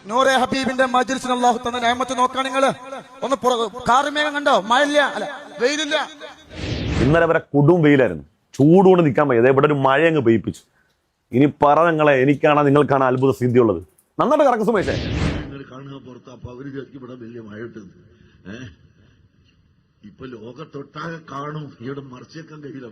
നൂറെ ഹബീബിന്റെ മജ്ലിസിന് അല്ലാഹു തന്ന നിഅമത്ത് നോക്കാൻ നിങ്ങൾ ഒന്ന് കാർമേഘം കണ്ടോ? മഴയില്ല, അല്ല വെയിലില്ല. ഇന്നലെ വരെ കൊടും വെയിലായിരുന്നു, ചൂടുകൊണ്ട് നിൽക്കാൻ വയ്യ. ഇവിടെ ഒരു മഴ അങ്ങ് പെയ്യിപ്പിച്ചു. ഇനി പറ നിങ്ങളെ, എനിക്കാണ് നിങ്ങൾക്കാണ് അത്ഭുത സിദ്ധിയുള്ളത്. നന്നായിട്ട് കറക്കം സുമേഷേ. കാണുക പുറത്ത്. അപ്പൊ അവര് ഇവിടെ വലിയ മഴ ഇട്ടത് ഇപ്പൊ ലോകത്തൊട്ടാകെ കാണും. ഇവിടെ മറിച്ചേക്കാൻ കഴിയില്ല.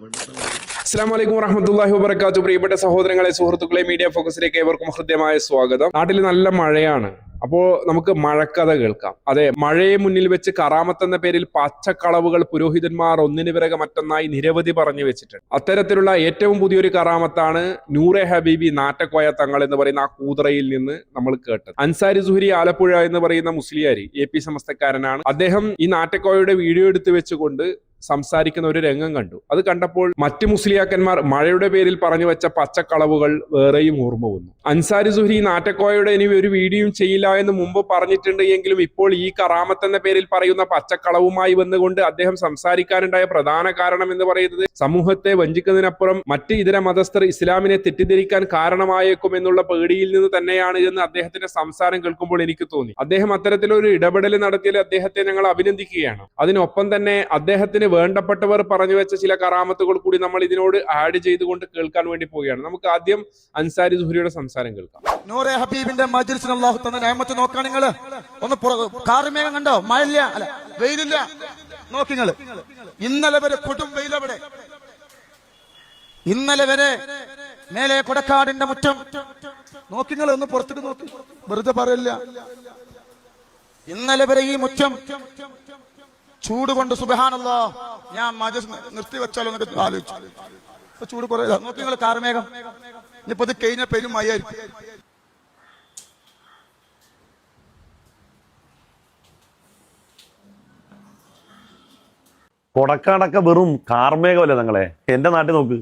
അസ്സലാമു അലൈക്കും വറഹ്മത്തുള്ളാഹി വബറകാതുഹു. പ്രിയപ്പെട്ട സഹോദരങ്ങളെ, സുഹൃത്തുക്കളെ, മീഡിയ ഫോക്കസിലേക്ക് ഏവർക്കും ഹൃദ്യമായ സ്വാഗതം. നാട്ടിൽ നല്ല മഴയാണ്. അപ്പോ നമുക്ക് മഴക്കഥ കേൾക്കാം. അതെ, മഴയെ മുന്നിൽ വെച്ച് കറാമത്ത് എന്ന പേരിൽ പച്ചക്കളവുകൾ പുരോഹിതന്മാർ ഒന്നിനു പിറകെ മറ്റൊന്നായി നിരവധി പറഞ്ഞു വെച്ചിട്ടുണ്ട്. അത്തരത്തിലുള്ള ഏറ്റവും പുതിയൊരു കറാമത്താണ് നൂറെ ഹബീബി നാറ്റക്കോയ തങ്ങൾ എന്ന് പറയുന്ന ആ കൂതറയിൽ നിന്ന് നമ്മൾ കേട്ടത്. അൻസാരി സുഹരി ആലപ്പുഴ എന്ന് പറയുന്ന മുസ്ലിയാരി AP സമസ്തക്കാരനാണ്. അദ്ദേഹം ഈ നാറ്റക്കോയയുടെ വീഡിയോ എടുത്ത് വെച്ചുകൊണ്ട് സംസാരിക്കുന്ന ഒരു രംഗം കണ്ടു. അത് കണ്ടപ്പോൾ മറ്റു മുസ്ലിയാക്കന്മാർ മഴയുടെ പേരിൽ പറഞ്ഞു വെച്ച പച്ചക്കളവുകൾ വേറെയും ഓർമ്മ വന്നു. അൻസാരി സുഹരി നാറ്റക്കോയയുടെ ഇനി ഒരു വീഡിയോയും ചെയ്യില്ല എന്ന് മുമ്പ് പറഞ്ഞിട്ടുണ്ട് എങ്കിലും ഇപ്പോൾ ഈ കറാമത്ത് എന്ന പേരിൽ പറയുന്ന പച്ചക്കളവുമായി വന്നുകൊണ്ട് അദ്ദേഹം സംസാരിക്കാനുണ്ടായ പ്രധാന കാരണം എന്ന് പറയുന്നത് സമൂഹത്തെ വഞ്ചിക്കുന്നതിനപ്പുറം മറ്റ് ഇതര മതസ്ഥർ ഇസ്ലാമിനെ തെറ്റിദ്ധരിക്കാൻ കാരണമായേക്കും എന്നുള്ള പേടിയിൽ നിന്ന് തന്നെയാണ് എന്ന് അദ്ദേഹത്തിന്റെ സംസാരം കേൾക്കുമ്പോൾ എനിക്ക് തോന്നി. അദ്ദേഹം അത്തരത്തിലൊരു ഇടപെടൽ നടത്തിയാൽ അദ്ദേഹത്തെ ഞങ്ങൾ അഭിനന്ദിക്കുകയാണ്. അതിനൊപ്പം തന്നെ അദ്ദേഹത്തിന് വേണ്ടപ്പെട്ടവർ പറഞ്ഞു വെച്ച ചില കറാമത്തുകൾ കൂടി നമ്മൾ ഇതിനോട് ആഡ് ചെയ്തുകൊണ്ട് കേൾക്കാൻ വേണ്ടി പോവുകയാണ്. നമുക്ക് ആദ്യം അൻസാരി സുഹരിയുടെ സംസാരം കേൾക്കാം. നൂറെ ഹബീബിന്റെ മജ്ലിസിന് അല്ലാഹു തന്ന നിഅമത്ത് നോക്കാൻ നിങ്ങൾ ഒന്ന് കാർമേഘം കണ്ടോ? മഴയില്ല, അല്ല വെയിലില്ല. നോക്കിങ്ങള്, ഇന്നലെ വരെ കൊടും വെയിലവിടെ. ഇന്നലെ വരെ മേലെ കൊടക്കാടിന്റെ മുറ്റം നോക്കിങ്ങൾ ഒന്ന് പുറത്തേക്ക് നോക്കി, വെറുതെ പറയില്ല. ഇന്നലെ വരെ ഈ മുറ്റം ചൂട് കൊണ്ട് സുബ്ഹാനല്ലാഹ്, ഞാൻ മജ്‌ലിസ് നിർത്തി വെച്ചാലോ എന്നൊക്കെ ആലോചിച്ചു. ഇപ്പൊ ചൂട് കുറേ. നോക്കി നിങ്ങൾ കാർമേഘം. ഇനിയിപ്പോ ഇത് കഴിഞ്ഞ പെരും മഴയായിരിക്കും. കൊടക്കാടൊക്കെ വെറും കാർമേഘമല്ലേ നിങ്ങളെ? എന്റെ നാട്ടിൽ നോക്ക്,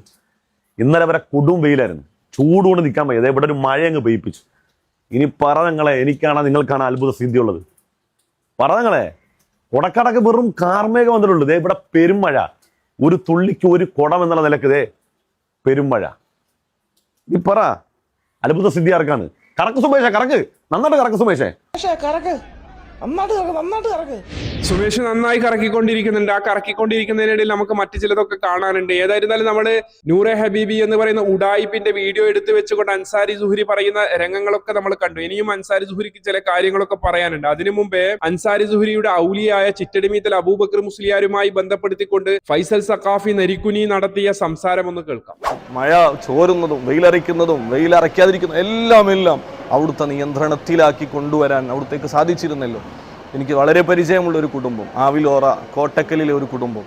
ഇന്നലെ വരെ കൊടും വെയിലായിരുന്നു, ചൂടുകൊണ്ട് നിൽക്കാൻ വയ്യ. ഇവിടെ ഒരു മഴ അങ്ങ് പെയ്യിപ്പിച്ചു. ഇനി പറ നിങ്ങളെ, എനിക്കാണ് നിങ്ങൾക്കാണ് അത്ഭുത സിദ്ധിയുള്ളത്. പറ നിങ്ങളെ, കൊടക്കാടൊക്കെ വെറും കാർമേഘം വന്നിട്ടുള്ളൂ. ഇവിടെ പെരുമഴ, ഒരു തുള്ളിക്ക് ഒരു കുടം എന്നുള്ള നിലക്ക് പെരുമഴ. നീ പറ, അത്ഭുത സിദ്ധി ആർക്കാണ്? കറക്ക് സുമേഷേ, കറക്ക്, നന്നായിട്ട് കറക്ക് സുമേഷേ. സുമേഷ് നന്നായി കറക്കിക്കൊണ്ടിരിക്കുന്നുണ്ട്. ആ കറക്കിക്കൊണ്ടിരിക്കുന്നതിനിടയിൽ നമുക്ക് മറ്റു ചിലതൊക്കെ കാണാനുണ്ട്. ഏതായിരുന്നാലും നമ്മള് നൂറെ ഹബീബി എന്ന് പറയുന്ന ഉഡായിപ്പിന്റെ വീഡിയോ എടുത്തു വെച്ചുകൊണ്ട് അൻസാരി സുഹരി പറയുന്ന രംഗങ്ങളൊക്കെ നമ്മൾ കണ്ടു. ഇനിയും അൻസാരി സുഹരിക്ക് ചില കാര്യങ്ങളൊക്കെ പറയാനുണ്ട്. അതിനു മുമ്പേ അൻസാരി സുഹരിയുടെ ഔലിയായ ചിറ്റടിമീത്തൽ അബൂബക്കർ മുസ്ലിയാരുമായി ബന്ധപ്പെടുത്തിക്കൊണ്ട് ഫൈസൽ സഖാഫി നരിക്കുനി നടത്തിയ സംസാരം ഒന്ന് കേൾക്കാം. മഴ ചോരുന്നതും വെയിലറിക്കുന്നതും വെയിലറയ്ക്കാതിരിക്കുന്നതും എല്ലാം അവിടുത്തെ നിയന്ത്രണത്തിലാക്കി കൊണ്ടുവരാൻ അവിടത്തേക്ക് സാധിച്ചിരുന്നല്ലോ. എനിക്ക് വളരെ പരിചയമുള്ളൊരു കുടുംബം, ആവിലോറ കോട്ടക്കലിലെ ഒരു കുടുംബം.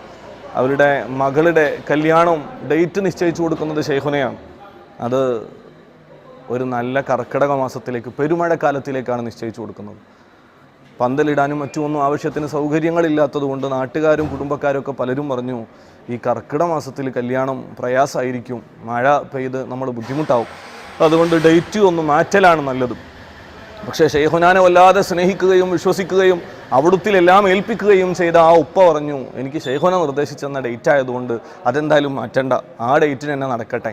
അവരുടെ മകളുടെ കല്യാണം ഡേറ്റ് നിശ്ചയിച്ചു കൊടുക്കുന്നത് ശൈഖുനയാണ്. അത് ഒരു നല്ല കർക്കിടക മാസത്തിലേക്ക്, പെരുമഴക്കാലത്തിലേക്കാണ് നിശ്ചയിച്ചു കൊടുക്കുന്നത്. പന്തലിടാനും മറ്റുമൊന്നും ആവശ്യത്തിന് സൗകര്യങ്ങളില്ലാത്തത് കൊണ്ട് നാട്ടുകാരും കുടുംബക്കാരും ഒക്കെ പലരും പറഞ്ഞു, ഈ കർക്കിടക മാസത്തിൽ കല്യാണം പ്രയാസമായിരിക്കും, മഴ പെയ്ത് നമ്മൾ ബുദ്ധിമുട്ടാവും, അതുകൊണ്ട് ഡേറ്റ് ഒന്ന് മാറ്റലാണ് നല്ലത്. പക്ഷേ ശൈഖുനാനെ വല്ലാതെ സ്നേഹിക്കുകയും വിശ്വസിക്കുകയും അവിടുത്തിലെല്ലാം ഏൽപ്പിക്കുകയും ചെയ്ത ആ ഉപ്പ പറഞ്ഞു, എനിക്ക് ശൈഖുന നിർദ്ദേശിച്ചെന്ന ഡേറ്റ് ആയതുകൊണ്ട് അതെന്തായാലും മാറ്റണ്ട, ആ ഡേറ്റിന് തന്നെ നടക്കട്ടെ.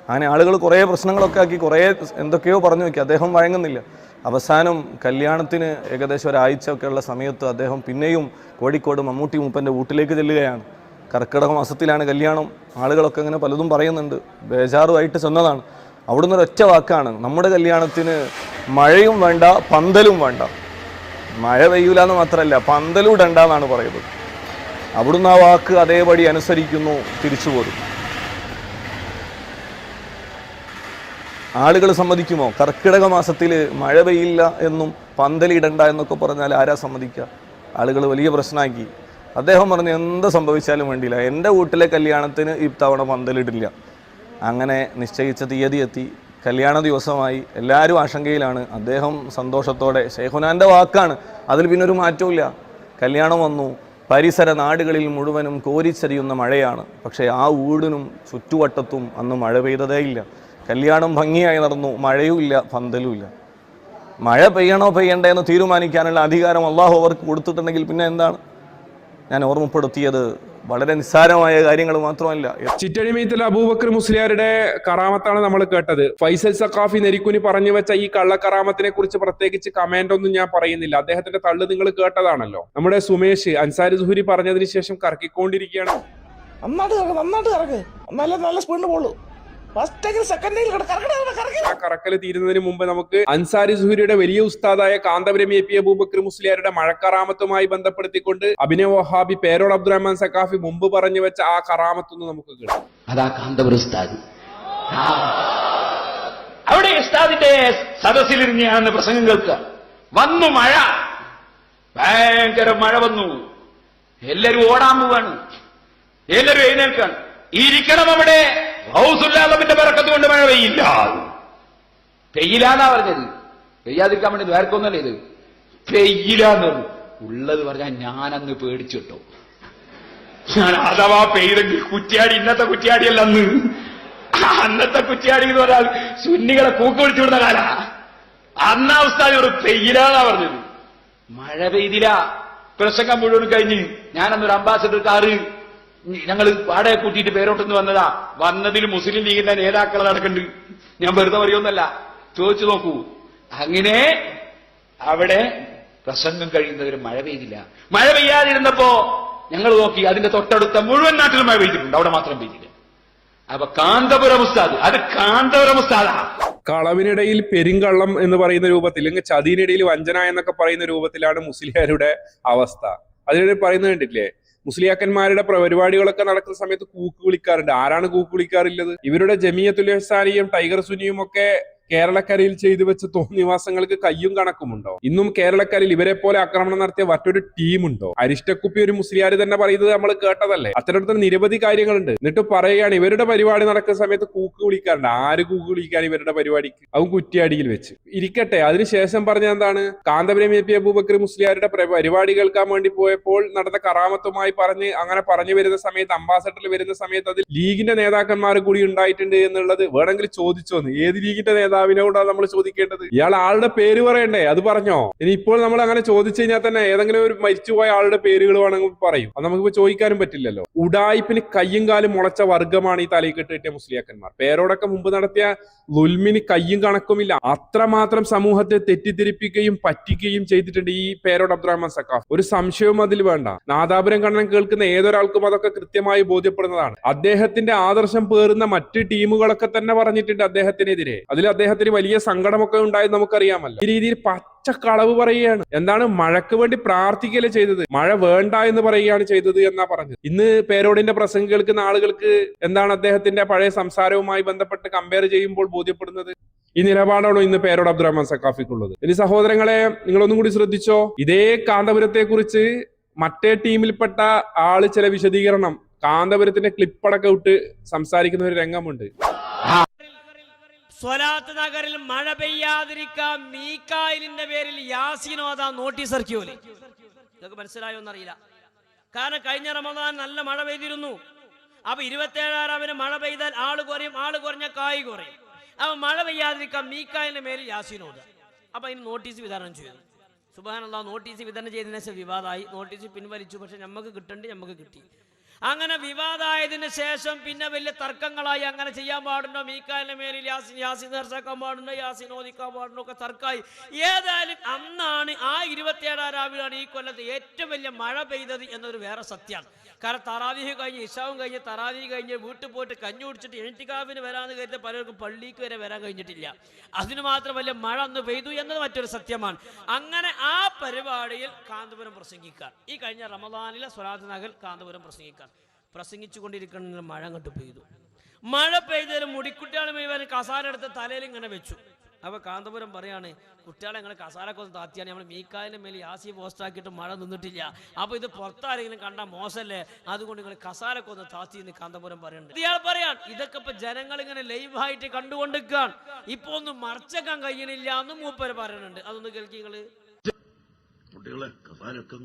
അങ്ങനെ ആളുകൾ കുറേ പ്രശ്നങ്ങളൊക്കെ ആക്കി, കുറേ എന്തൊക്കെയോ പറഞ്ഞു വയ്ക്കുക. അദ്ദേഹം വഴങ്ങുന്നില്ല. അവസാനം കല്യാണത്തിന് ഏകദേശം ഒരാഴ്ച ഒക്കെയുള്ള സമയത്ത് അദ്ദേഹം പിന്നെയും കോഴിക്കോട് മമ്മൂട്ടി മൂപ്പൻ്റെ വീട്ടിലേക്ക് ചെല്ലുകയാണ്. കർക്കിടക മാസത്തിലാണ് കല്യാണം. ആളുകളൊക്കെ ഇങ്ങനെ പലതും പറയുന്നുണ്ട്. ബേജാറുമായിട്ട് ചെന്നതാണ്. അവിടുന്ന് ഒരൊറ്റ വാക്കാണ്, നമ്മുടെ കല്യാണത്തിന് മഴയും വേണ്ട പന്തലും വേണ്ട. മഴ പെയ്യൂല എന്ന് മാത്രമല്ല, പന്തലും ഇടണ്ട എന്നാണ് പറയുന്നത്. അവിടുന്ന് ആ വാക്ക് അതേപടി അനുസരിക്കുന്നു, തിരിച്ചു പോരും. ആളുകൾ സമ്മതിക്കുമോ? കർക്കിടക മാസത്തിൽ മഴ പെയ്യില്ല എന്നും പന്തലിടണ്ട എന്നൊക്കെ പറഞ്ഞാൽ ആരാ സമ്മതിക്കുക? ആളുകൾ വലിയ പ്രശ്നമാക്കി. അദ്ദേഹം പറഞ്ഞു, എന്ത് സംഭവിച്ചാലും വേണ്ടിയില്ല, എൻ്റെ വീട്ടിലെ കല്യാണത്തിന് ഇത്തവണ പന്തലിടില്ല. അങ്ങനെ നിശ്ചയിച്ച തീയതി എത്തി, കല്യാണ ദിവസമായി. എല്ലാവരും ആശങ്കയിലാണ്. അദ്ദേഹം സന്തോഷത്തോടെ, ശൈഖുനാൻ്റെ വാക്കാണ്, അതിൽ പിന്നൊരു മാറ്റമില്ല. കല്യാണം വന്നു. പരിസര നാടുകളിൽ മുഴുവനും കോരിച്ചരിയുന്ന മഴയാണ്. പക്ഷേ ആ വീടിനും ചുറ്റുവട്ടത്തും അന്ന് മഴ പെയ്തതേ ഇല്ല. കല്യാണം ഭംഗിയായി നടന്നു. മഴയുമില്ല, പന്തലുമില്ല. മഴ പെയ്യണോ പെയ്യണ്ടേ എന്ന് തീരുമാനിക്കാനുള്ള അധികാരം അള്ളാഹു അവർക്ക് കൊടുത്തിട്ടുണ്ടെങ്കിൽ പിന്നെ എന്താണ്? ഞാൻ ഓർമ്മപ്പെടുത്തിയത് വളരെ നിസ്സാരമായ കാര്യങ്ങൾ മാത്രമല്ല. ചിറ്റഴി മീത്തൽ അബൂബക്കർ മുസ്ലിയാരുടെ കറാമത്താണ് നമ്മൾ കേട്ടത്. ഫൈസൽ സഖാഫി നെരിക്കുനി പറഞ്ഞു വെച്ച ഈ കള്ളക്കറാമത്തിനെ കുറിച്ച് പ്രത്യേകിച്ച് കമന്റ് ഒന്നും ഞാൻ പറയുന്നില്ല. അദ്ദേഹത്തിന്റെ തള്ളു നിങ്ങൾ കേട്ടതാണല്ലോ. നമ്മുടെ സുമേഷ് അൻസാരി സുഹരി പറഞ്ഞതിന് ശേഷം കറക്കിക്കൊണ്ടിരിക്കുകയാണ്. നന്നായിട്ട് കറക്ക്, നല്ല സ്പീഡിന് പോളൂ. ആ കറക്കല് തീരുന്നതിന് മുമ്പ് നമുക്ക് അൻസാരി സുഹരിയുടെ വലിയ ഉസ്താദായ കാന്തപുരം എ പി അബൂബക്കർ മുസ്ലിയാരുടെ മഴക്കറാമത്തുമായി ബന്ധപ്പെടുത്തിക്കൊണ്ട് അഭിനവ് വഹാബി പേരോട് അബ്ദുറഹ്മാൻ സഖാഫി മുമ്പ് പറഞ്ഞു വെച്ച ആ കറാമത്തൊന്ന് നമുക്ക് കിട്ടും. അതാ കാന്തപുരം ഉസ്താദ്. അവിടെ ഉസ്താദിന്റെ സദസ്സിലിരുന്ന് ഞാനെന്ന് പ്രസംഗം കേൾക്കുക. വന്നു മഴ, ഭയങ്കര മഴ വന്നു. എല്ലാരും ഓടാൻ പോവാണ്, എല്ലാരും എഴുന്നേൽക്കാണ്. ഇരിക്കണം അവിടെ. ഹൗസുല്ലാമിന്റെ ബറക്കത്ത് കൊണ്ട് മഴ പെയ്യില്ല. പെയ്യില്ലാന്നാ പറഞ്ഞത്. പെയ്യാതിരിക്കാൻ വേണ്ടി വേർക്കൊന്നല്ലേ ഇത്. പെയ്യില്ലാന്ന് പറഞ്ഞു. ഉള്ളത് പറഞ്ഞാൽ ഞാനന്ന് പേടിച്ചിട്ടോ. ഞാൻ അഥവാ പെയ്തെങ്കിൽ കുറ്റ്യാടി, ഇന്നത്തെ കുറ്റ്യാടിയല്ല അന്ന്. അന്നത്തെ കുറ്റ്യാടി എന്ന് പറഞ്ഞാൽ സുന്നികളെ കൂക്ക് വിളിച്ചു വിടുന്ന കാല. അന്നാ ഉസ്താദിനോട് പെയ്യില്ലാന്നാ പറഞ്ഞത്. മഴ പെയ്തില്ല. പ്രസംഗം മുഴുവൻ കഴിഞ്ഞ് ഞാനന്നൊരു അംബാസഡർ കാറ് ഞങ്ങൾ വാടക കൂട്ടിയിട്ട് പേരോട്ടെന്ന് വന്നതാ. വന്നതിൽ മുസ്ലിം ലീഗിന്റെ നേതാക്കൾ നടക്കുന്നുണ്ട്. ഞാൻ വെറുതെ പറയുമെന്നല്ല, ചോദിച്ചു നോക്കൂ. അങ്ങനെ അവിടെ പ്രസംഗം കഴിയുന്നവര് മഴ പെയ്തില്ല. മഴ പെയ്യാതിരുന്നപ്പോ ഞങ്ങൾ നോക്കി, അതിന്റെ തൊട്ടടുത്ത മുഴുവൻ നാട്ടിലും മഴ പെയ്തിട്ടുണ്ട്, അവിടെ മാത്രം പെയ്തില്ല. അപ്പൊ കാന്തപുരം ഉസ്താദ്, അത് കാന്തപുരം ഉസ്താദാ. കളവിനിടയിൽ പെരുങ്കള്ളം എന്ന് പറയുന്ന രൂപത്തിൽ, അല്ലെങ്കിൽ ചതിയിനിടയിൽ വഞ്ചന എന്നൊക്കെ പറയുന്ന രൂപത്തിലാണ് മുസ്ലിയാരുടെ അവസ്ഥ. അതിനിടെ പറയുന്നത് കണ്ടില്ലേ, മുസ്ലിയാക്കന്മാരുടെ പരിപാടികളൊക്കെ നടക്കുന്ന സമയത്ത് കൂക്ക് വിളിക്കാറുണ്ട്. ആരാണ് കൂക്ക് വിളിക്കാറില്ലത്? ഇവരുടെ ജമിയത്തുൽ ഇഹ്സാനിയും ടൈഗർ സുനിയും ഒക്കെ കേരളക്കരയിൽ ചെയ്തു വെച്ച തോന്നിവാസങ്ങൾക്ക് കയ്യും കണക്കുമുണ്ടോ? ഇന്നും കേരളക്കരയിൽ ഇവരെ പോലെ ആക്രമണം നടത്തിയ മറ്റൊരു ടീമുണ്ടോ? അരിഷ്ടക്കുപ്പി ഒരു മുസ്ലിയാർ തന്നെ പറയുന്നത് നമ്മൾ കേട്ടതല്ലേ. അത്തരത്തിൽ നിരവധി കാര്യങ്ങളുണ്ട്. എന്നിട്ട് പറയുകയാണ് ഇവരുടെ പരിപാടി നടക്കുന്ന സമയത്ത് കൂക്ക് വിളിക്കാറുണ്ട്. ആര് കൂക്ക് വിളിക്കാൻ ഇവരുടെ പരിപാടിക്ക്? അതും കുറ്റ്യാടിയിൽ വെച്ച്. ഇരിക്കട്ടെ, അതിനുശേഷം പറഞ്ഞ എന്താണ്, കാന്തപുരം എ പി അബൂബക്കർ മുസ്ലിയാരുടെ പരിപാടി കേൾക്കാൻ വേണ്ടി പോയപ്പോൾ നടന്ന കറാമത്തുമായി അങ്ങനെ പറഞ്ഞു വരുന്ന സമയത്ത്, അംബാസഡറിൽ വരുന്ന സമയത്ത് അതിൽ ലീഗിന്റെ നേതാക്കന്മാർ കൂടി ഉണ്ടായിട്ടുണ്ട് എന്നുള്ളത് വേണമെങ്കിൽ ചോദിച്ചോന്ന്. ഏത് ലീഗിന്റെ നേതാവിനോടാണ് നമ്മൾ ചോദിക്കേണ്ടത്? ഇയാൾ ആളുടെ പേര് പറയണ്ടേ? അത് പറഞ്ഞോ? ഇനി ഇപ്പോൾ നമ്മൾ അങ്ങനെ ചോദിച്ചു കഴിഞ്ഞാൽ തന്നെ ഏതെങ്കിലും ഒരു മരിച്ചുപോയ ആളുടെ പേരുകൾ വേണമെങ്കിൽ പറയും. അത് നമുക്കിപ്പോ ചോദിക്കാനും പറ്റില്ലല്ലോ. ഉഡായിപ്പിന് കയ്യും കാലും മുളച്ച വർഗമാണ് ഈ തലയിക്കെട്ട് കിട്ടിയ മുസ്ലിയാക്കന്മാർ. പേരോടൊക്കെ മുമ്പ് നടത്തിയ ലുൽമിന് കയ്യും കണക്കുമില്ല. അത്രമാത്രം സമൂഹത്തെ തെറ്റിദ്ധരിപ്പിക്കുകയും പറ്റിക്കുകയും ചെയ്തിട്ടുണ്ട് ഈ പേരോട് അബ്ദുറഹ്മാൻ സഖാഫ്. ഒരു സംശയവും അതിൽ വേണ്ട. നാദാപുരം കണ്ണൻ കേൾക്കുന്ന ഏതൊരാൾക്കും അതൊക്കെ കൃത്യമായി ബോധ്യപ്പെടുന്നതാണ്. അദ്ദേഹത്തിന്റെ ആദർശം പേറുന്ന മറ്റ് ടീമുകളൊക്കെ തന്നെ പറഞ്ഞിട്ടുണ്ട് അദ്ദേഹത്തിനെതിരെ. അതിൽ അദ്ദേഹത്തിന് വലിയ സങ്കടമൊക്കെ ഉണ്ടായത് നമുക്കറിയാമല്ലോ. ഈ രീതിയിൽ പച്ചക്കളവ് പറയുകയാണ്. എന്താണ്, മഴക്ക് വേണ്ടി പ്രാർത്ഥിക്കല് ചെയ്തത്, മഴ വേണ്ട എന്ന് പറയുകയാണ് ചെയ്തത് എന്നാ പറഞ്ഞത്. ഇന്ന് പേരോടിന്റെ പ്രസംഗം കേൾക്കുന്ന ആളുകൾക്ക് എന്താണ് അദ്ദേഹത്തിന്റെ പഴയ സംസാരവുമായി ബന്ധപ്പെട്ട് കമ്പയർ ചെയ്യുമ്പോൾ ബോധ്യപ്പെടുന്നത്? ഈ നിലപാടാണോ ഇന്ന് പേരോട് അബ്ദുറഹ്മാൻ സഖാഫിക്കുള്ളത്? ഇനി സഹോദരങ്ങളെ, നിങ്ങളൊന്നും കൂടി ശ്രദ്ധിച്ചോ. ഇതേ കാന്തപുരത്തെ കുറിച്ച് മറ്റേ ടീമിൽപ്പെട്ട ആള് ചില വിശദീകരണം കാന്തപുരത്തിന്റെ ക്ലിപ്പടക്കം ഇട്ട് സംസാരിക്കുന്ന ഒരു രംഗമുണ്ട്. സ്വലാത്ത് നഗറിൽ മഴ പെയ്യാതിരിക്കാൻ മീക്കായിലിന്റെ പേരിൽ യാസീൻ ഓതാൻ നോട്ടീസ് ഇറക്കിയോലെ. ഇതൊക്കെ മനസ്സിലായോ എന്നറിയില്ല. കാരണം കഴിഞ്ഞ റമദാൻ നല്ല മഴ പെയ്തിരുന്നു. അപ്പൊ 27 മഴ പെയ്താൽ ആള് കുറയും, ആള് കുറഞ്ഞ കായ് കുറയും. അപ്പൊ മഴ പെയ്യാതിരിക്കാൻ മീക്കായിലിന്റെ മേലിൽ യാസീൻ ഓതുക. അപ്പൊ അതിന് നോട്ടീസ് വിതരണം ചെയ്തു. സുബ്ഹാനല്ലാഹ്, നോട്ടീസ് വിതരണം ചെയ്തതിനു ശേഷം വിവാദമായി. നോട്ടീസ് പിൻവലിച്ചു. പക്ഷെ നമുക്ക് കിട്ടേണ്ടി നമുക്ക് കിട്ടി. അങ്ങനെ വിവാദമായതിനു ശേഷം പിന്നെ വലിയ തർക്കങ്ങളായി. അങ്ങനെ ചെയ്യാൻ പാടുണ്ടോ, മീക്കാലിന്റെ മേലിൽ യാസീൻ ദർശാക്കാൻ പാടുണ്ടോ, യാസീൻ ഓദിക്കാൻ പാടുണ്ടോ ഒക്കെ തർക്കമായി. ഏതായാലും അന്നാണ് ആ 27 രാവിലാണ് ഈ കൊല്ലത്ത് ഏറ്റവും വലിയ മഴ പെയ്തത് എന്നൊരു വേറെ സത്യമാണ്. കാരണം തറാവീഹ് കഴിഞ്ഞ്, ഇശാവും കഴിഞ്ഞ്, തറാവീഹ് കഴിഞ്ഞ് വീട്ടിൽ പോയിട്ട് കഞ്ഞി കുടിച്ചിട്ട് എഴുത്തിക്കാവിന് വരാമെന്ന് കരുതി പലർക്കും പള്ളിക്ക് വരെ വരാൻ കഴിഞ്ഞിട്ടില്ല. അതിന് മാത്രം വലിയ മഴ അന്ന് പെയ്തു എന്നത് മറ്റൊരു സത്യമാണ്. അങ്ങനെ ആ പരിപാടിയിൽ കാന്തപുരം പ്രസംഗിക്കാൻ, ഈ കഴിഞ്ഞ റമദാനിലെ സ്വലാത്ത് നഗർ കാന്തപുരം പ്രസംഗിച്ചു കൊണ്ടിരിക്കുന്ന മഴ അങ്ങോട്ട് പെയ്തു. മഴ പെയ്തതിൽ മുടിക്കുട്ടികൾ മുഴുവൻ കസാര എടുത്ത് തലയിൽ ഇങ്ങനെ വെച്ചു. അപ്പൊ കാന്തപുരം പറയാണ്, കുട്ടികളെ നിങ്ങൾ കസാരൊക്കെ ഒന്ന് താത്തിയാണ്, നമ്മൾ മീക്കാലിന്റെ മേലെ യാസി പോസ്റ്റാക്കിയിട്ട് മഴ നിന്നിട്ടില്ല. അപ്പൊ ഇത് പുറത്താരെങ്കിലും കണ്ടാൽ മോശമല്ലേ, അതുകൊണ്ട് നിങ്ങൾ കസാരൊക്കെ ഒന്ന് താത്തി എന്ന് കാന്തപുരം പറയുന്നുണ്ട്. ഇയാൾ പറയാൻ, ഇതൊക്കെ ഇപ്പൊ ജനങ്ങൾ ഇങ്ങനെ ലൈവായിട്ട് കണ്ടുകൊണ്ടിരിക്കാൻ, ഇപ്പൊ ഒന്നും മറച്ചേക്കാൻ കഴിയണില്ല എന്നും മൂപ്പര് പറയുന്നുണ്ട്. അതൊന്ന് കേൾക്കി നിങ്ങള്. കുട്ടികളെ കസാരൊക്കെ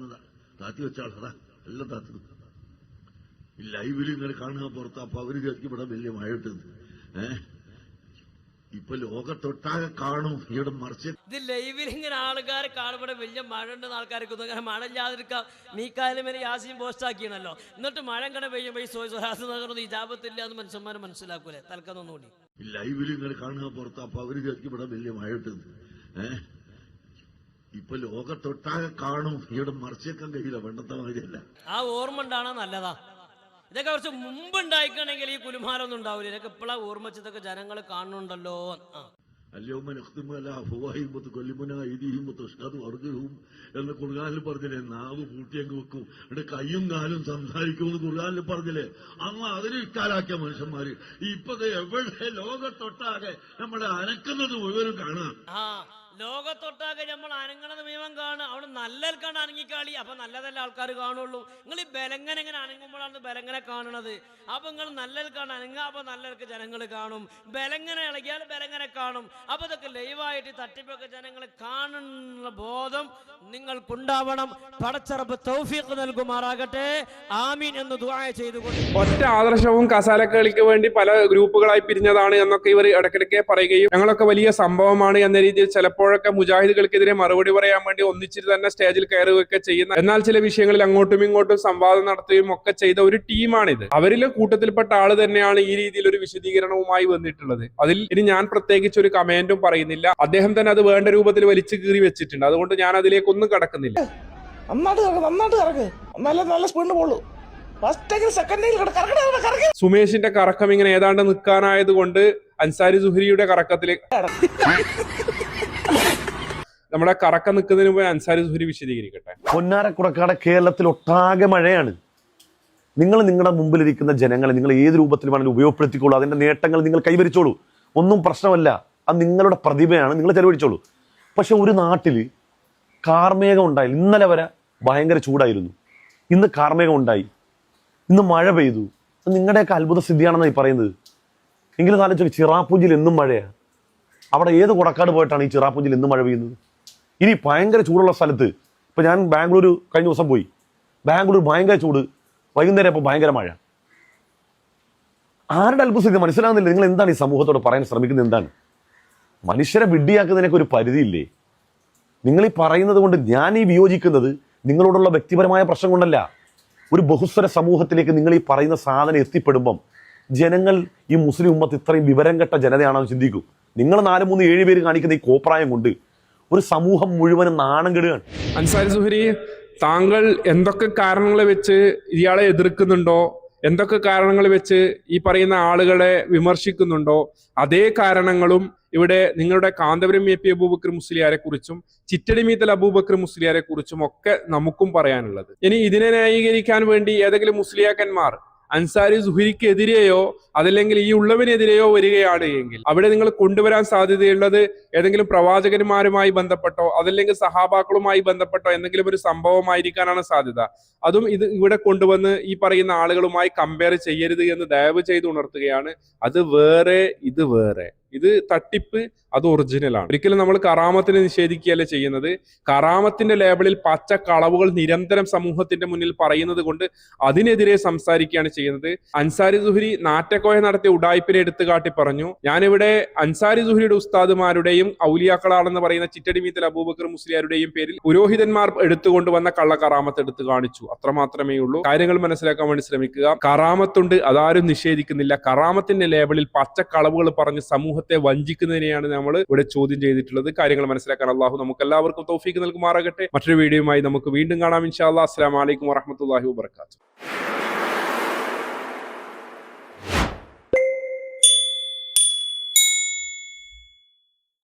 താത്തി വെച്ചാളാ, എല്ലാം താത്തി ലൈവിൽ ഇങ്ങനെ കാണുക പുറത്ത്. അപ്പൊ അവര് വിചാരിക്കും ഇവിടെ വലിയ മഴ ഇട്ടത്. ഇപ്പൊ ലോകത്തൊട്ടാകെ കാണും ഇവിടെ മറിച്ച് ഇത് ലൈവിൽ ഇങ്ങനെ ആൾക്കാരെ കാണുമ്പോൾ വലിയ മഴ ഉണ്ടെന്ന് ആൾക്കാർക്ക് അങ്ങനെ മഴ ഇല്ലാതിരിക്കാം. മീക്കായാലും വരെ യാസീൻ പോസ്റ്റ് ആക്കിയാണല്ലോ. എന്നിട്ട് മഴ ഇങ്ങനെ പെയ്യുമ്പോൾ ഈ സ്വരാസ് ഇജാബത്തില്ല എന്ന് മനുഷ്യന്മാരെ മനസ്സിലാക്കൂലേ? തൽക്കൊന്നുകൂടി ലൈവിൽ ഇങ്ങനെ കാണുക പുറത്ത്. അപ്പൊ അവര് വിചാരിക്കും ഇവിടെ വലിയ മഴ ഇട്ടെന്ന്. ഇപ്പൊ ലോകത്തൊട്ടാകെ കാണും ഇവിടെ മറിച്ചേക്കാൻ കഴിയില്ല, പണ്ടത്തെ മാതിരിയല്ല. ആ ഓർമ്മ ഉണ്ടാണോ നല്ലതാ. ഇതൊക്കെ കുറച്ച് മുമ്പ് ഉണ്ടായിക്കണമെങ്കിൽ ഈ കുലുമാലൊന്നും ഉണ്ടാവില്ല. ഇതൊക്കെ ഇപ്പോഴാ ഓർമ്മ വെച്ചതൊക്കെ ജനങ്ങൾ കാണുന്നുണ്ടല്ലോ. എന്ന് ഖുർആനിൽ പറഞ്ഞില്ലേ? നാവ് പൂട്ടിയങ്ങ് വെക്കും, എന്നിട്ട് കയ്യും കാലും സംസാരിക്കുമെന്ന് ഖുർആനിൽ പറഞ്ഞില്ലേ? അങ്ങ് അതിന് ഇക്കാലാക്കിയ മനുഷ്യന്മാര് ഇപ്പൊ എവിടെ ലോകത്തൊട്ടാകെ നമ്മളെ അനക്കുന്നത് മുഴുവനും കാണാം. ലോകത്തൊട്ടാകെ നമ്മൾ അനങ്ങണത് മുഴുവൻ കാണുക. അവിടെ നല്ലൽക്കാണ് അനങ്ങിക്കാളി. അപ്പൊ നല്ലതല്ല ആൾക്കാർ കാണുള്ളൂ. നിങ്ങൾ ഈ ബലങ്ങനെ എങ്ങനെ അനങ്ങുമ്പോഴാണ് ബലങ്ങനെ കാണുന്നത്. അപ്പൊ നിങ്ങൾ നല്ലൽക്കാണ് അനങ്ങുക, അപ്പൊ നല്ലൽക്ക് ജനങ്ങൾ കാണും. ബലങ്ങനെ ഇളകിയാൽ ബലങ്ങനെ കാണും. അപ്പൊ ഇതൊക്കെ ലൈവായിട്ട് തട്ടിപ്പൊക്കെ ജനങ്ങൾ കാണുന്ന ബോധം നിങ്ങൾക്കുണ്ടാവണം. പടച്ചറബ് തൗഫീഖ് നൽകുമാറാകട്ടെ. ആമീൻ എന്ന് ദുആ ചെയ്തുകൊണ്ട് ഒറ്റ ആദർശവും കസാലക്കളിക്ക് വേണ്ടി പല ഗ്രൂപ്പുകളായി പിരിഞ്ഞതാണ് എന്നൊക്കെ ഇവർ ഇടയ്ക്കിടയ്ക്ക് പറയുകയും ഞങ്ങളൊക്കെ വലിയ സംഭവമാണ് എന്ന രീതിയിൽ ചിലപ്പോഴൊക്കെ മുജാഹിദുകൾക്കെതിരെ മറുപടി പറയാൻ വേണ്ടി ഒന്നിച്ചിട്ട് തന്നെ സ്റ്റേജിൽ കയറുകയൊക്കെ ചെയ്യുന്ന, എന്നാൽ ചില വിഷയങ്ങളിൽ അങ്ങോട്ടും ഇങ്ങോട്ടും സംവാദം നടത്തുകയും ഒക്കെ ചെയ്ത ഒരു ടീമാണിത്. അവരിലെ കൂട്ടത്തിൽപ്പെട്ട ആള് തന്നെയാണ് ഈ രീതിയിൽ ഒരു വിശദീകരണവുമായി വന്നിട്ടുള്ളത്. അതിൽ ഇനി ഞാൻ പ്രത്യേകിച്ച് ഒരു കമന്റും പറയുന്നില്ല. അദ്ദേഹം തന്നെ അത് വേണ്ട രൂപത്തിൽ വലിച്ചു കീറി വെച്ചിട്ടുണ്ട്. അതുകൊണ്ട് ഞാൻ അതിലേക്കൊന്നും കടക്കുന്നില്ല. നന്നായിട്ട് കറക്ക്, നല്ല സ്പീഡിന് പോളൂ. സുമേഷിന്റെ കറക്കം ഇങ്ങനെ ഏതാണ്ട് നിൽക്കാനായത് കൊണ്ട് അൻസാരി സുഹരിയുടെ കറക്കത്തിലേക്ക് നമ്മുടെ കറക്കം നിൽക്കുന്നതിന് മുമ്പ് അൻസാരി സുഹരി വിശദീകരിക്കട്ടെ. പൊന്നാരക്കുടക്കാട് കേരളത്തിൽ ഒട്ടാകെ മഴയാണ്. നിങ്ങൾ നിങ്ങളുടെ മുമ്പിലിരിക്കുന്ന ജനങ്ങളെ നിങ്ങൾ ഏത് രൂപത്തിൽ വേണമെങ്കിലും ഉപയോഗപ്പെടുത്തിക്കോളൂ. അതിന്റെ നേട്ടങ്ങൾ നിങ്ങൾ കൈവരിച്ചോളൂ, ഒന്നും പ്രശ്നമല്ല. അത് നിങ്ങളുടെ പ്രതിഭയാണ്, നിങ്ങൾ ചെലവഴിച്ചോളൂ. പക്ഷെ ഒരു നാട്ടിൽ കാർമേഘം ഉണ്ടായി. ഇന്നലെ വരെ ഭയങ്കര ചൂടായിരുന്നു, ഇന്ന് കാർമേഘം ഉണ്ടായി, ഇന്ന് മഴ പെയ്തു. നിങ്ങളുടെയൊക്കെ അത്ഭുത സ്ഥിതിയാണെന്നാണ് ഈ പറയുന്നത്. എങ്കിലും ആലോചിച്ചു, ചിറാപ്പുഞ്ചിൽ എന്നും മഴയാണ്. അവിടെ ഏത് കുടക്കാട് പോയിട്ടാണ് ഈ ചിറാപ്പുഞ്ചിൽ എന്നും മഴ പെയ്യുന്നത്? ഇനി ഭയങ്കര ചൂടുള്ള സ്ഥലത്ത്, ഇപ്പം ഞാൻ ബാംഗ്ലൂർ കഴിഞ്ഞ ദിവസം പോയി. ബാംഗ്ലൂർ ഭയങ്കര ചൂട്, വൈകുന്നേരം ഇപ്പോൾ ഭയങ്കര മഴ. ആരുടെ അത്ഭുത സ്ഥിതി മനസ്സിലാകുന്നില്ല. നിങ്ങൾ എന്താണ് ഈ സമൂഹത്തോട് പറയാൻ ശ്രമിക്കുന്നത്? എന്താണ്? മനുഷ്യരെ വിഡ്ഢിയാക്കുന്നതിനൊക്കെ ഒരു പരിധിയില്ലേ? നിങ്ങൾ ഈ പറയുന്നത് കൊണ്ട് ഞാൻ ഈ വിയോജിക്കുന്നത് നിങ്ങളോടുള്ള വ്യക്തിപരമായ പ്രശ്നം കൊണ്ടല്ല. ഒരു ബഹുസ്വര സമൂഹത്തിലേക്ക് നിങ്ങൾ ഈ പറയുന്ന സാധനം എത്തിപ്പെടുമ്പം ജനങ്ങൾ, ഈ മുസ്ലിം ഉമ്മത്ത് ഇത്രയും വിവരം കെട്ട ജനതയാണെന്ന് ചിന്തിക്കൂ. നിങ്ങൾ 4, 3, 7 പേര് കാണിക്കുന്ന ഈ കോപ്രായം കൊണ്ട് ഒരു സമൂഹം മുഴുവനും നാണം കെടുകയാണ്. അൻസാരി സുഹരി, താങ്കൾ എന്തൊക്കെ കാരണങ്ങൾ വെച്ച് ഇയാളെ എതിർക്കുന്നുണ്ടോ, എന്തൊക്കെ കാരണങ്ങൾ വെച്ച് ഈ പറയുന്ന ആളുകളെ വിമർശിക്കുന്നുണ്ടോ, അതേ കാരണങ്ങളും ഇവിടെ നിങ്ങളുടെ കാന്തപുരം എ പി അബൂബക്കർ മുസ്ലിയാരെ കുറിച്ചും ചിറ്റടിമീത്തൽ അബൂബക്കർ മുസ്ലിയാരെ കുറിച്ചും ഒക്കെ നമുക്കും പറയാനുള്ളത്. ഇനി ഇതിനെ ന്യായീകരിക്കാൻ വേണ്ടി ഏതെങ്കിലും മുസ്ലിയാക്കന്മാർ അൻസാരി സുഹരിക്കെതിരെയോ അതല്ലെങ്കിൽ ഈ ഉള്ളവനെതിരെയോ വരികയാണ് എങ്കിൽ അവിടെ നിങ്ങൾ കൊണ്ടുവരാൻ സാധ്യതയുള്ളത് ഏതെങ്കിലും പ്രവാചകന്മാരുമായി ബന്ധപ്പെട്ടോ അതല്ലെങ്കിൽ സഹാബാക്കളുമായി ബന്ധപ്പെട്ടോ എന്തെങ്കിലും ഒരു സംഭവമായിരിക്കാനാണ് സാധ്യത. അതും ഇത് ഇവിടെ കൊണ്ടുവന്ന് ഈ പറയുന്ന ആളുകളുമായി കമ്പയർ ചെയ്യരുത് എന്ന് ദയവ് ചെയ്ത് ഉണർത്തുകയാണ്. അത് വേറെ, ഇത് വേറെ. ഇത് തട്ടിപ്പ്, അത് ഒറിജിനലാണ്. ഒരിക്കലും നമ്മൾ കറാമത്തിനെ നിഷേധിക്കുകയല്ല ചെയ്യുന്നത്. കറാമത്തിന്റെ ലേബലിൽ പച്ച കളവുകൾ നിരന്തരം സമൂഹത്തിന്റെ മുന്നിൽ പറയുന്നത് കൊണ്ട് അതിനെതിരെ സംസാരിക്കുകയാണ് ചെയ്യുന്നത്. അൻസാരി സുഹരി നാറ്റക്കോയ നടത്തിയ ഉഡായിപ്പിനെ എടുത്തു കാട്ടി പറഞ്ഞു, ഞാനിവിടെ അൻസാരി സുഹരിയുടെ ഉസ്താദുമാരുടെയും ഔലിയാക്കളാണെന്ന് പറയുന്ന ചിറ്റടിമീത്തൽ അബൂബക്കർ മുസ്ലിയാരുടെയും പേരിൽ പുരോഹിതന്മാർ എടുത്തുകൊണ്ടുവന്ന കള്ള കറാമത്ത് എടുത്തു കാണിച്ചു. അത്രമാത്രമേ ഉള്ളൂ. കാര്യങ്ങൾ മനസ്സിലാക്കാൻ വേണ്ടി ശ്രമിക്കുക. കറാമത്തുണ്ട്, അതാരും നിഷേധിക്കുന്നില്ല. കറാമത്തിന്റെ ലേബലിൽ പച്ച കളവുകൾ പറഞ്ഞ് സമൂഹത്തെ വഞ്ചിക്കുന്നതിനെയാണ് നമ്മൾ ഇവിടെ ചോദ്യം ചെയ്തിട്ടുള്ളത്. കാര്യങ്ങൾ മനസ്സിലാക്കാൻ അള്ളാഹു നമുക്ക് എല്ലാവർക്കും തൗഫീഖ് നൽകുമാറാകട്ടെ. മറ്റൊരു വീഡിയോയുമായി നമുക്ക് വീണ്ടും കാണാം ഇൻഷാ അല്ലാഹ്. അസ്സലാമു അലൈക്കും വറഹ്മത്തുള്ളാഹി വബറകാതുഹു.